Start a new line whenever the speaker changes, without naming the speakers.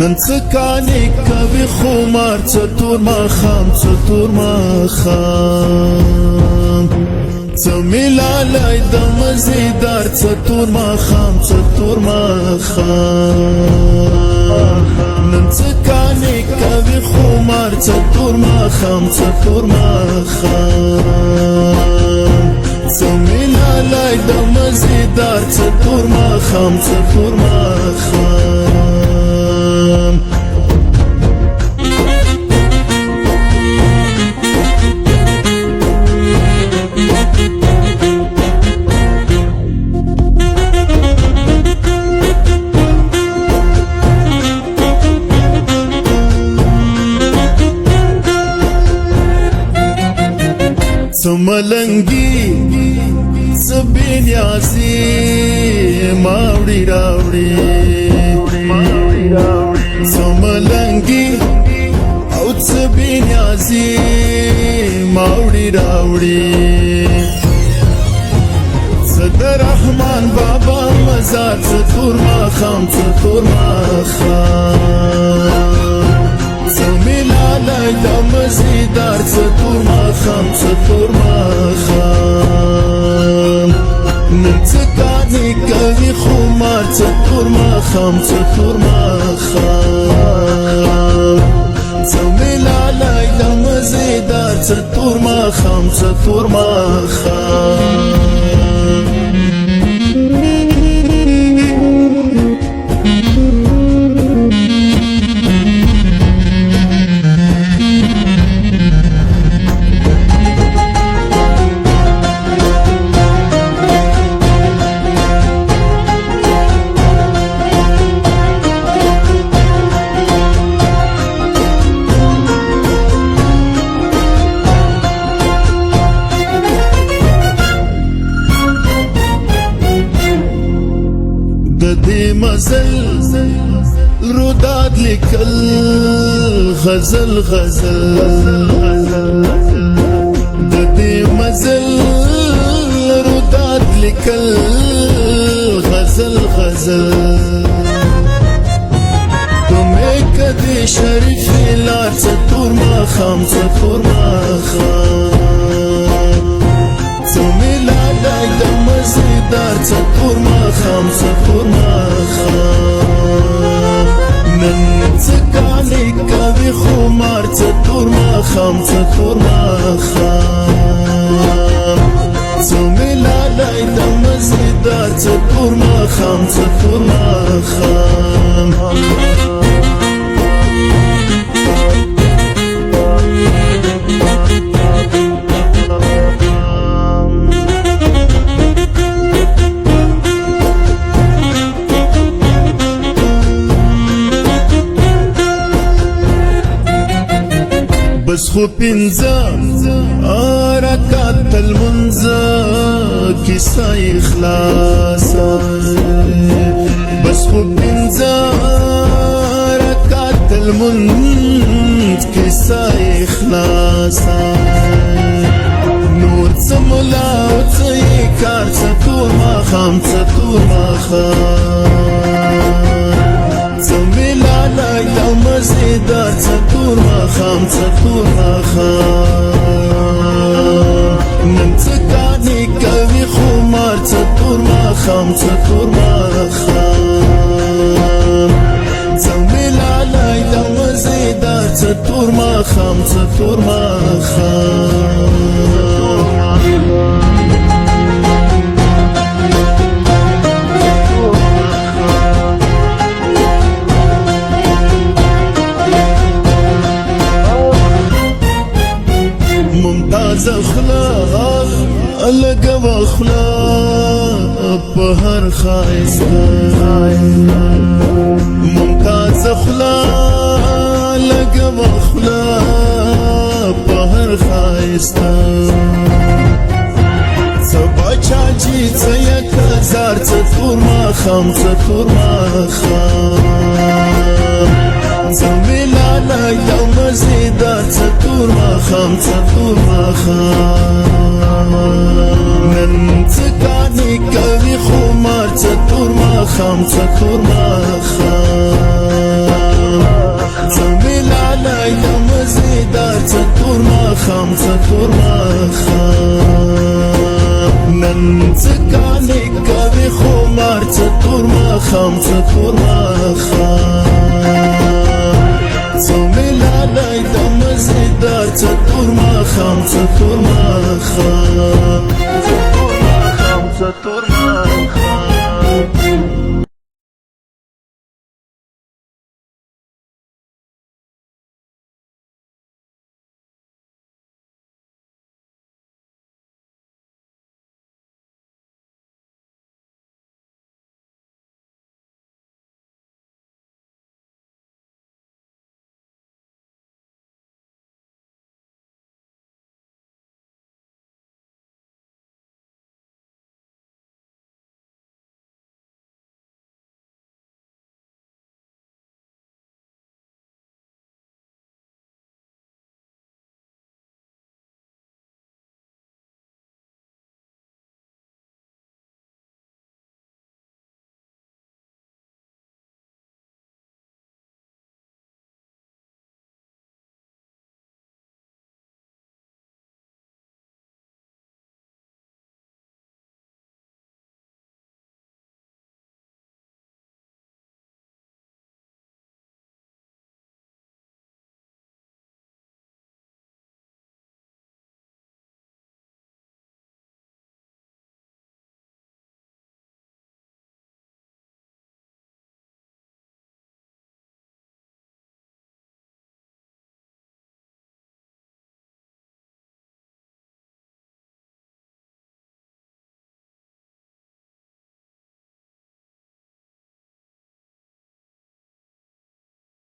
نن څکانې کوي خمار څه تور ماښام څه تور ماښام څه ملالی د مزیدار څه تور ماښام څه تور ماښام نن څکانې کوي خمار څه تور ماښام څه تور ماښام څه ملالی د مزیدار څه تور ماښام څه تور ماښام څه ملنګي څه بېنیازي ماوړي راوړي څه ملنګي او څه بېنیازي ماوړي راوړي څه د رحمان بابا مزار څه تور ماښام څه تور ماښام څه ملالی د مزیدار څه تور ماښام څه تور ماښام نن څکانې کوي خمار څه تور ماښام څه تور ماښام څه ملالی د مزیدار څه تور ماښام څه تور ماښام دې مزل روداد لیکل غزل غزل د دې مزل روداد لیکل غزل غزل تمه کدي شریف لار څه تور ماښام څه تور ماښام څه ملالی د مزیدار څه تور ماښام څه تور ماښام نن څکانې کوي خمار څه تور ماښام څه تور ماښام څه ملالی د مزیدار څه تور ماښام څه تور ماښام بس خو پنځه رکعت المنځ کیسه اخلاصه بس خو پنځه رکعت المنځ کیسه اخلاصه نور څه ملا او څه یې کار څه تور ماښام څه تور ماښام څه ملالی د مزیدار څه تور ماښام څه تور ماښام نن څکانې کوي خمار څه تور ماښام څه تور ماښام څه ملالی د مزیدار څه تور ماښام څه تور ماښام ممتاز خلا لګه وخلا په هر ښایسته ممتاز خلا لګه وخلا په هر ښایسته څه باچاجي څه یک هزار څه تور ماښام څه تور ماښام څه ملالی د مزیدار څه تور ماښام څه تور ماښام نن څکانې کوي خمار څه تور ماښام څه تور ماښام ماخام چطور ماخام زومی لالای دمزیدار چطور ماخام چطور ماخام چطور ماخام چطور ماخام